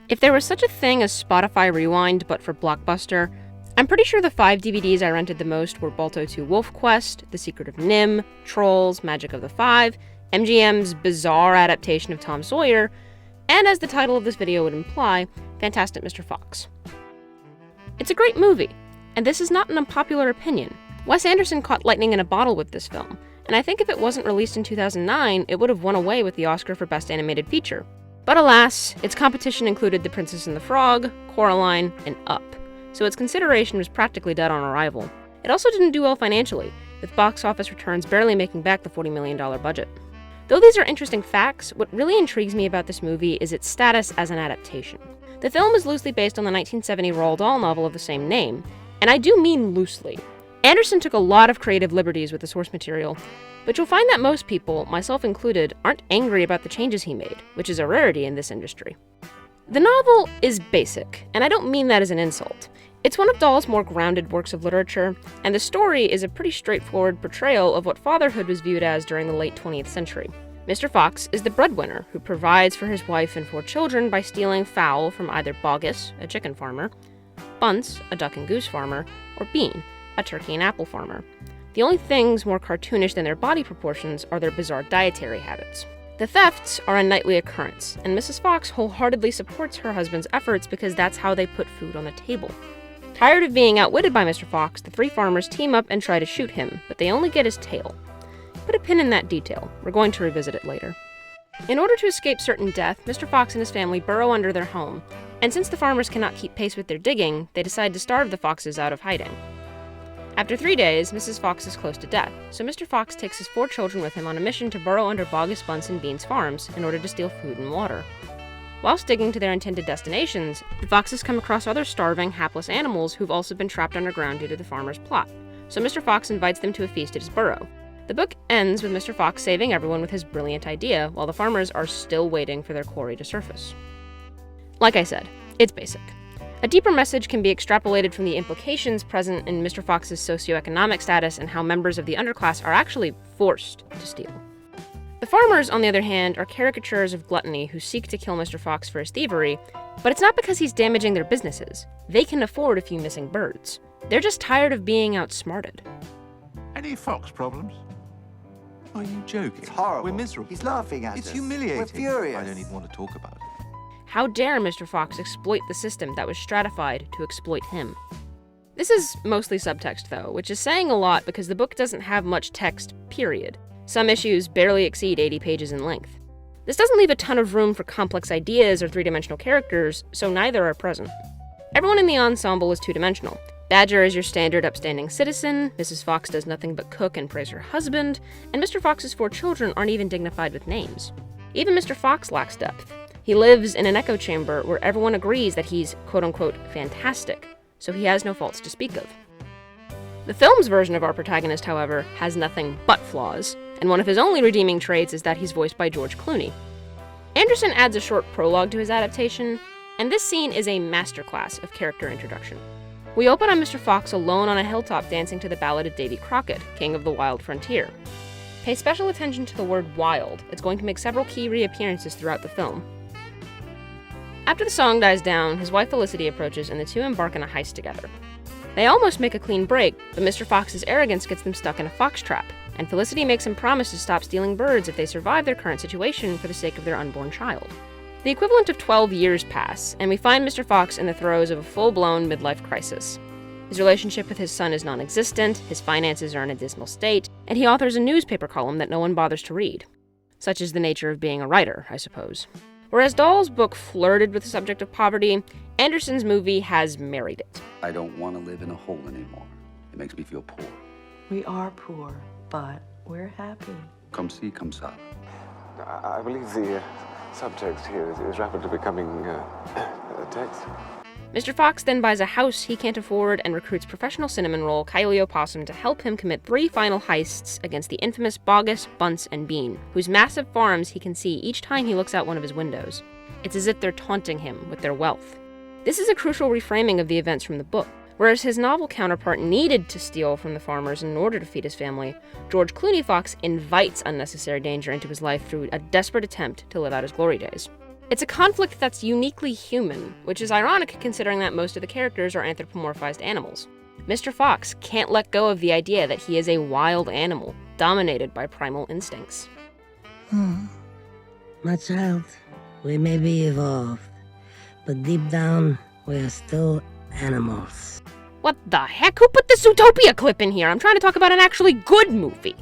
If there was such a thing as Spotify Rewind but for Blockbuster, I'm pretty sure the 5 DVDs I rented the most were Balto 2 Wolf Quest, The Secret of Nim, Trolls, Magic of the Five, MGM's bizarre adaptation of Tom Sawyer, and as the title of this video would imply, Fantastic Mr. Fox. It's a great movie, and this is not an unpopular opinion. Wes Anderson caught lightning in a bottle with this film, and I think if it wasn't released in 2009, it would have won away with the Oscar for Best Animated Feature. But alas, its competition included The Princess and the Frog, Coraline, and Up, so its consideration was practically dead on arrival. It also didn't do well financially, with box office returns barely making back the $40 million budget. Though these are interesting facts, what really intrigues me about this movie is its status as an adaptation. The film is loosely based on the 1970 Roald Dahl novel of the same name, and I do mean loosely. Anderson took a lot of creative liberties with the source material, but you'll find that most people, myself included, aren't angry about the changes he made, which is a rarity in this industry. The novel is basic, and I don't mean that as an insult. It's one of Dahl's more grounded works of literature, and the story is a pretty straightforward portrayal of what fatherhood was viewed as during the late 20th century. Mr. Fox is the breadwinner who provides for his wife and 4 children by stealing fowl from either Bogus, a chicken farmer, Bunce, a duck and goose farmer, or Bean, a turkey and apple farmer. The only things more cartoonish than their body proportions are their bizarre dietary habits. The thefts are a nightly occurrence, and Mrs. Fox wholeheartedly supports her husband's efforts because that's how they put food on the table. Tired of being outwitted by Mr. Fox, the 3 farmers team up and try to shoot him, but they only get his tail. Put a pin in that detail. We're going to revisit it later. In order to escape certain death, Mr. Fox and his family burrow under their home, and since the farmers cannot keep pace with their digging, they decide to starve the foxes out of hiding. After 3 days, Mrs. Fox is close to death, so Mr. Fox takes his 4 children with him on a mission to burrow under Bogus, Bunce, and Bean's farms in order to steal food and water. Whilst digging to their intended destinations, the foxes come across other starving, hapless animals who've also been trapped underground due to the farmer's plot, so Mr. Fox invites them to a feast at his burrow. The book ends with Mr. Fox saving everyone with his brilliant idea, while the farmers are still waiting for their quarry to surface. Like I said, it's basic. A deeper message can be extrapolated from the implications present in Mr. Fox's socioeconomic status and how members of the underclass are actually forced to steal. The farmers, on the other hand, are caricatures of gluttony who seek to kill Mr. Fox for his thievery, but it's not because he's damaging their businesses. They can afford a few missing birds. They're just tired of being outsmarted. Any fox problems? Are you joking? It's horrible. We're miserable. He's laughing at us. It's humiliating. We're furious. I don't even want to talk about it. How dare Mr. Fox exploit the system that was stratified to exploit him? This is mostly subtext, though, which is saying a lot because the book doesn't have much text, period. Some issues barely exceed 80 pages in length. This doesn't leave a ton of room for complex ideas or 3-dimensional characters, so neither are present. Everyone in the ensemble is 2-dimensional. Badger is your standard upstanding citizen, Mrs. Fox does nothing but cook and praise her husband, and Mr. Fox's 4 children aren't even dignified with names. Even Mr. Fox lacks depth. He lives in an echo chamber where everyone agrees that he's quote-unquote fantastic, so he has no faults to speak of. The film's version of our protagonist, however, has nothing but flaws, and one of his only redeeming traits is that he's voiced by George Clooney. Anderson adds a short prologue to his adaptation, and this scene is a masterclass of character introduction. We open on Mr. Fox alone on a hilltop dancing to the ballad of Davy Crockett, King of the Wild Frontier. Pay special attention to the word wild. It's going to make several key reappearances throughout the film. After the song dies down, his wife Felicity approaches and the 2 embark on a heist together. They almost make a clean break, but Mr. Fox's arrogance gets them stuck in a fox trap, and Felicity makes him promise to stop stealing birds if they survive their current situation for the sake of their unborn child. The equivalent of 12 years pass, and we find Mr. Fox in the throes of a full-blown midlife crisis. His relationship with his son is non-existent, his finances are in a dismal state, and he authors a newspaper column that no one bothers to read. Such is the nature of being a writer, I suppose. Whereas Dahl's book flirted with the subject of poverty, Anderson's movie has married it. I don't want to live in a hole anymore. It makes me feel poor. We are poor, but we're happy. Come see, come sa. I believe the subtext here is rapidly becoming a text. Mr. Fox then buys a house he can't afford and recruits professional cinnamon roll Kylie Opossum to help him commit 3 final heists against the infamous Bogus, Bunce, and Bean, whose massive farms he can see each time he looks out one of his windows. It's as if they're taunting him with their wealth. This is a crucial reframing of the events from the book. Whereas his novel counterpart needed to steal from the farmers in order to feed his family, George Clooney Fox invites unnecessary danger into his life through a desperate attempt to live out his glory days. It's a conflict that's uniquely human, which is ironic considering that most of the characters are anthropomorphized animals. Mr. Fox can't let go of the idea that he is a wild animal, dominated by primal instincts. My child, we may be evolved, but deep down, we are still animals. What the heck? Who put this Zootopia clip in here? I'm trying to talk about an actually good movie.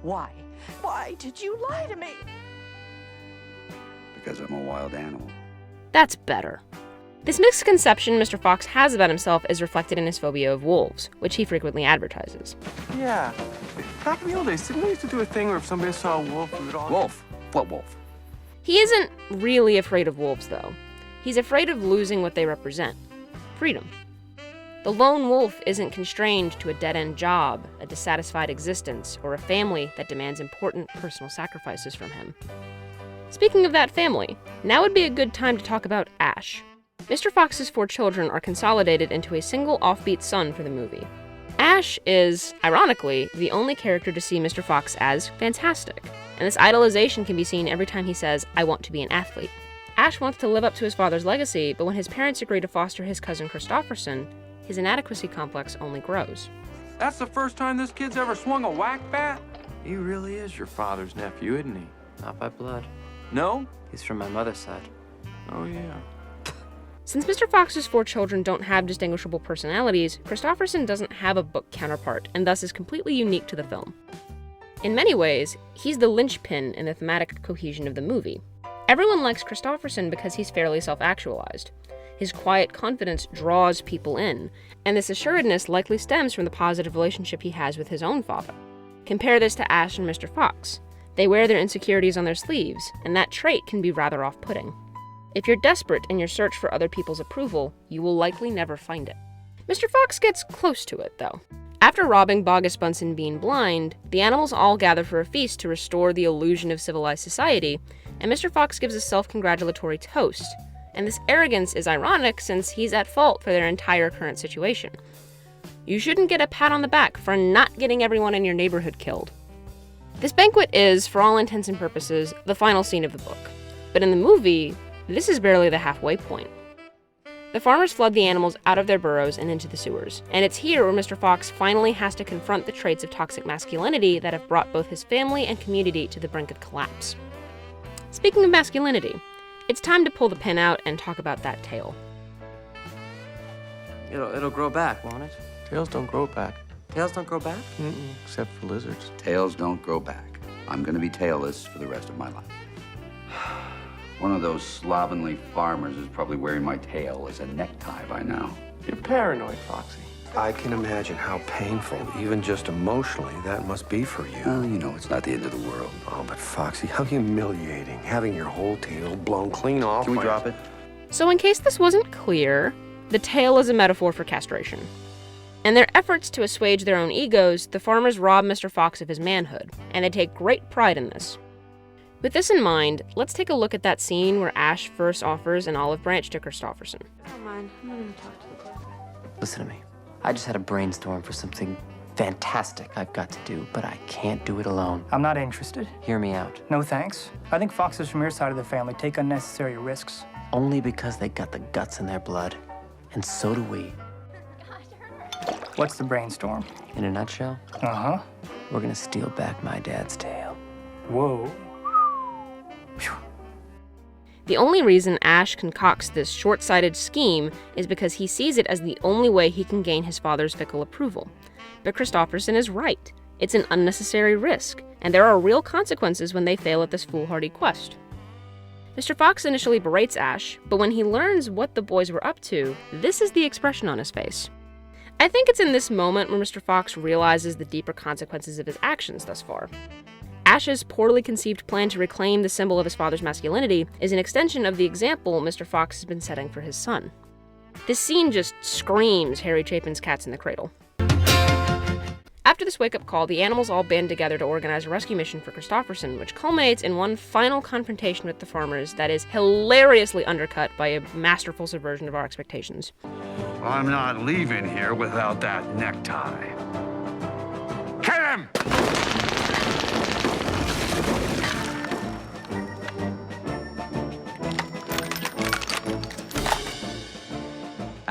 Why? Why did you lie to me? Because I'm a wild animal. That's better. This misconception Mr. Fox has about himself is reflected in his phobia of wolves, which he frequently advertises. Yeah. Back in the old days, didn't we used to do a thing where if somebody saw a wolf, we would all... Wolf? What wolf? He isn't really afraid of wolves, though. He's afraid of losing what they represent: freedom. The lone wolf isn't constrained to a dead-end job, a dissatisfied existence, or a family that demands important personal sacrifices from him. Speaking of that family, now would be a good time to talk about Ash. Mr. Fox's 4 children are consolidated into a single offbeat son for the movie. Ash is, ironically, the only character to see Mr. Fox as fantastic, and this idolization can be seen every time he says, "I want to be an athlete." Ash wants to live up to his father's legacy, but when his parents agree to foster his cousin Christopherson, his inadequacy complex only grows. That's the first time this kid's ever swung a whack bat? He really is your father's nephew, isn't he? Not by blood. No? He's from my mother's side. Oh, yeah. Since Mr. Fox's 4 children don't have distinguishable personalities, Christopherson doesn't have a book counterpart, and thus is completely unique to the film. In many ways, he's the linchpin in the thematic cohesion of the movie. Everyone likes Christopherson because he's fairly self-actualized. His quiet confidence draws people in, and this assuredness likely stems from the positive relationship he has with his own father. Compare this to Ash and Mr. Fox. They wear their insecurities on their sleeves, and that trait can be rather off-putting. If you're desperate in your search for other people's approval, you will likely never find it. Mr. Fox gets close to it, though. After robbing Bogus Bunsen being blind, the animals all gather for a feast to restore the illusion of civilized society, and Mr. Fox gives a self-congratulatory toast. And this arrogance is ironic since he's at fault for their entire current situation. You shouldn't get a pat on the back for not getting everyone in your neighborhood killed. This banquet is, for all intents and purposes, the final scene of the book. But in the movie, this is barely the halfway point. The farmers flood the animals out of their burrows and into the sewers, and it's here where Mr. Fox finally has to confront the traits of toxic masculinity that have brought both his family and community to the brink of collapse. Speaking of masculinity, it's time to pull the pin out and talk about that tail. It'll grow back, won't it? Tails don't grow back. Tails don't grow back? Except for lizards. Tails don't grow back. I'm gonna be tailless for the rest of my life. One of those slovenly farmers is probably wearing my tail as a necktie by now. You're paranoid, Foxy. I can imagine how painful, even just emotionally, that must be for you. Well, you know, it's not the end of the world. Oh, but Foxy, how humiliating, having your whole tail blown clean off. Can we drop it? So in case this wasn't clear, the tail is a metaphor for castration. In their efforts to assuage their own egos, the farmers rob Mr. Fox of his manhood, and they take great pride in this. With this in mind, let's take a look at that scene where Ash first offers an olive branch to Christopherson. Don't mind. I'm not gonna talk to the boyfriend. Listen to me. I just had a brainstorm for something fantastic I've got to do, but I can't do it alone. I'm not interested. Hear me out. No thanks. I think foxes from your side of the family take unnecessary risks. Only because they got the guts in their blood. And so do we. What's the brainstorm? In a nutshell, Uh-huh. we're gonna steal back my dad's tail. Whoa. The only reason Ash concocts this short-sighted scheme is because he sees it as the only way he can gain his father's fickle approval. But Christopherson is right. It's an unnecessary risk, and there are real consequences when they fail at this foolhardy quest. Mr. Fox initially berates Ash, but when he learns what the boys were up to, this is the expression on his face. I think it's in this moment where Mr. Fox realizes the deeper consequences of his actions thus far. Ash's poorly conceived plan to reclaim the symbol of his father's masculinity is an extension of the example Mr. Fox has been setting for his son. This scene just screams Harry Chapin's Cats in the Cradle. After this wake-up call, the animals all band together to organize a rescue mission for Christopherson, which culminates in one final confrontation with the farmers that is hilariously undercut by a masterful subversion of our expectations. I'm not leaving here without that necktie. Kill him!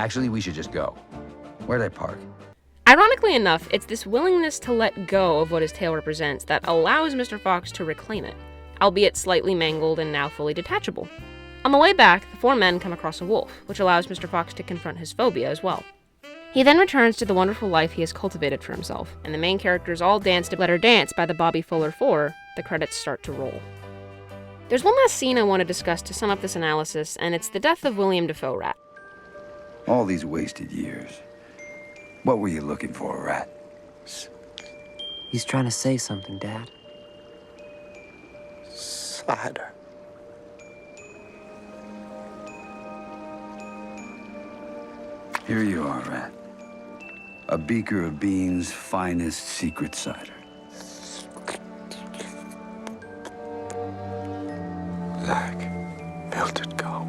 Actually, we should just go. Where'd I park? Ironically enough, it's this willingness to let go of what his tail represents that allows Mr. Fox to reclaim it, albeit slightly mangled and now fully detachable. On the way back, the four men come across a wolf, which allows Mr. Fox to confront his phobia as well. He then returns to the wonderful life he has cultivated for himself, and the main characters all dance to Let Her Dance by the Bobby Fuller 4. The credits start to roll. There's one last scene I want to discuss to sum up this analysis, and it's the death of William Dafoe Rat. All these wasted years. What were you looking for, Rat? He's trying to say something, Dad. Cider. Here you are, Rat. A beaker of Bean's finest secret cider. Like melted gold.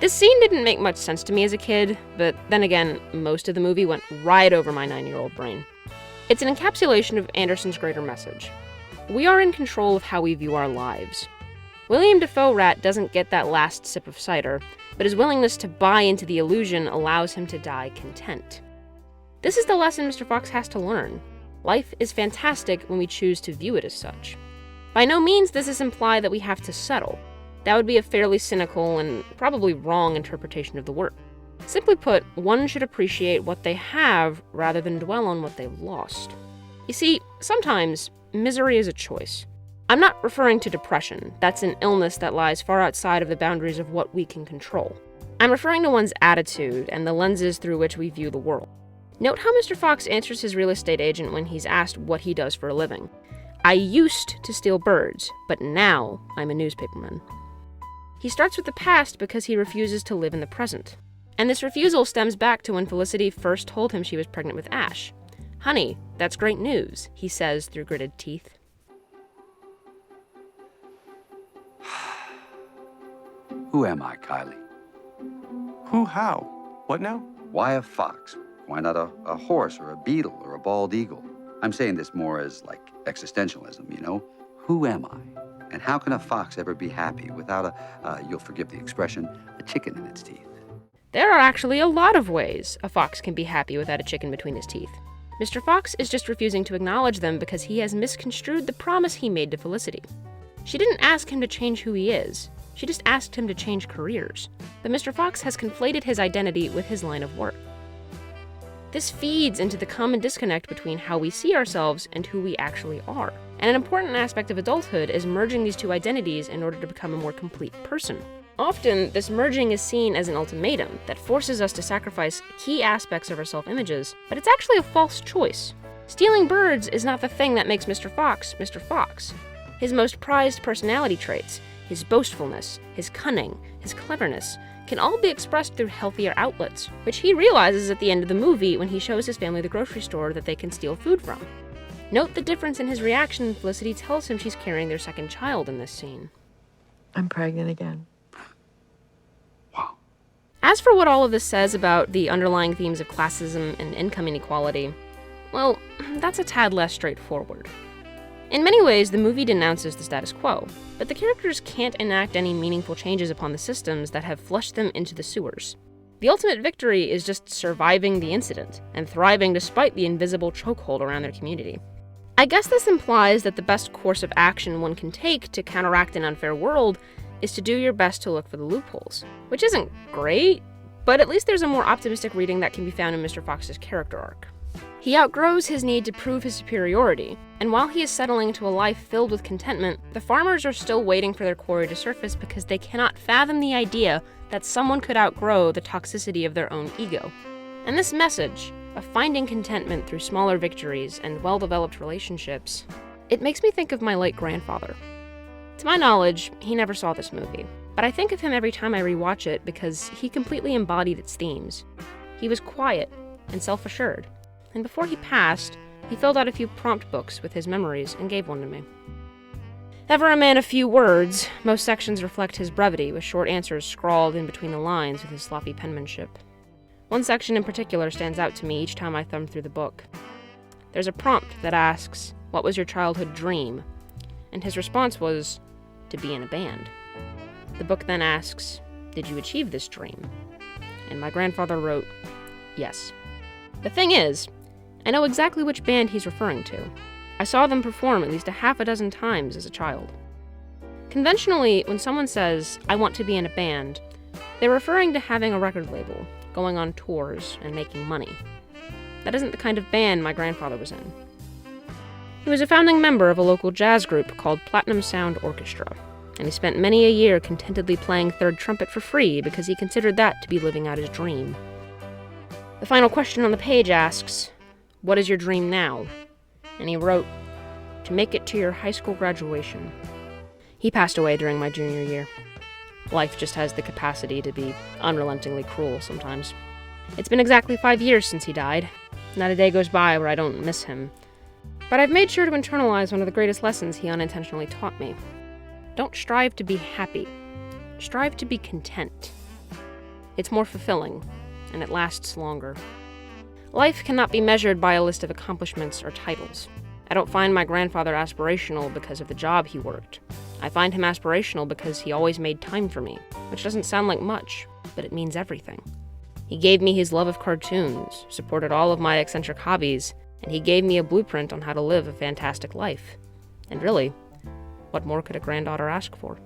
This scene didn't make much sense to me as a kid, but then again, most of the movie went right over my 9-year-old brain. It's an encapsulation of Anderson's greater message. We are in control of how we view our lives. William Dafoe Rat doesn't get that last sip of cider, but his willingness to buy into the illusion allows him to die content. This is the lesson Mr. Fox has to learn. Life is fantastic when we choose to view it as such. By no means does this imply that we have to settle. That would be a fairly cynical and probably wrong interpretation of the word. Simply put, one should appreciate what they have rather than dwell on what they've lost. You see, sometimes misery is a choice. I'm not referring to depression. That's an illness that lies far outside of the boundaries of what we can control. I'm referring to one's attitude and the lenses through which we view the world. Note how Mr. Fox answers his real estate agent when he's asked what he does for a living. I used to steal birds, but now I'm a newspaperman. He starts with the past because he refuses to live in the present. And this refusal stems back to when Felicity first told him she was pregnant with Ash. "Honey, that's great news," he says through gritted teeth. Who am I, Kylie? Who, how? What now? Why a fox? Why not a horse or a beetle or a bald eagle? I'm saying this more as like existentialism, you know? Who am I? And how can a fox ever be happy without you'll forgive the expression, a chicken in its teeth? There are actually a lot of ways a fox can be happy without a chicken between his teeth. Mr. Fox is just refusing to acknowledge them because he has misconstrued the promise he made to Felicity. She didn't ask him to change who he is. She just asked him to change careers. But Mr. Fox has conflated his identity with his line of work. This feeds into the common disconnect between how we see ourselves and who we actually are. And an important aspect of adulthood is merging these two identities in order to become a more complete person. Often, this merging is seen as an ultimatum that forces us to sacrifice key aspects of our self-images, but it's actually a false choice. Stealing birds is not the thing that makes Mr. Fox Mr. Fox. His most prized personality traits, his boastfulness, his cunning, his cleverness, can all be expressed through healthier outlets, which he realizes at the end of the movie when he shows his family the grocery store that they can steal food from. Note the difference in his reaction when Felicity tells him she's carrying their second child in this scene. I'm pregnant again. Wow. As for what all of this says about the underlying themes of classism and income inequality, well, that's a tad less straightforward. In many ways, the movie denounces the status quo, but the characters can't enact any meaningful changes upon the systems that have flushed them into the sewers. The ultimate victory is just surviving the incident and thriving despite the invisible chokehold around their community. I guess this implies that the best course of action one can take to counteract an unfair world is to do your best to look for the loopholes, which isn't great, but at least there's a more optimistic reading that can be found in Mr. Fox's character arc. He outgrows his need to prove his superiority, and while he is settling into a life filled with contentment, the farmers are still waiting for their quarry to surface because they cannot fathom the idea that someone could outgrow the toxicity of their own ego. And this message of finding contentment through smaller victories and well-developed relationships, it makes me think of my late grandfather. To my knowledge, he never saw this movie, but I think of him every time I rewatch it because he completely embodied its themes. He was quiet and self-assured, and before he passed, he filled out a few prompt books with his memories and gave one to me. Ever a man of few words, most sections reflect his brevity, with short answers scrawled in between the lines with his sloppy penmanship. One section in particular stands out to me each time I thumb through the book. There's a prompt that asks, "What was your childhood dream?" And his response was, "To to be in a band. The book then asks, "Did you achieve this dream?" And my grandfather wrote, "Yes." The thing is, I know exactly which band he's referring to. I saw them perform at least a half a dozen times as a child. Conventionally, when someone says, "I want to be in a band," they're referring to having a record label, going on tours, and making money. That isn't the kind of band my grandfather was in. He was a founding member of a local jazz group called Platinum Sound Orchestra, and he spent many a year contentedly playing third trumpet for free because he considered that to be living out his dream. The final question on the page asks, "What is your dream now?" And he wrote, "To make it to your high school graduation." He passed away during my junior year. Life just has the capacity to be unrelentingly cruel sometimes. It's been exactly 5 years since he died. Not a day goes by where I don't miss him. But I've made sure to internalize one of the greatest lessons he unintentionally taught me. Don't strive to be happy. Strive to be content. It's more fulfilling, and it lasts longer. Life cannot be measured by a list of accomplishments or titles. I don't find my grandfather aspirational because of the job he worked. I find him aspirational because he always made time for me, which doesn't sound like much, but it means everything. He gave me his love of cartoons, supported all of my eccentric hobbies, and he gave me a blueprint on how to live a fantastic life. And really, what more could a granddaughter ask for?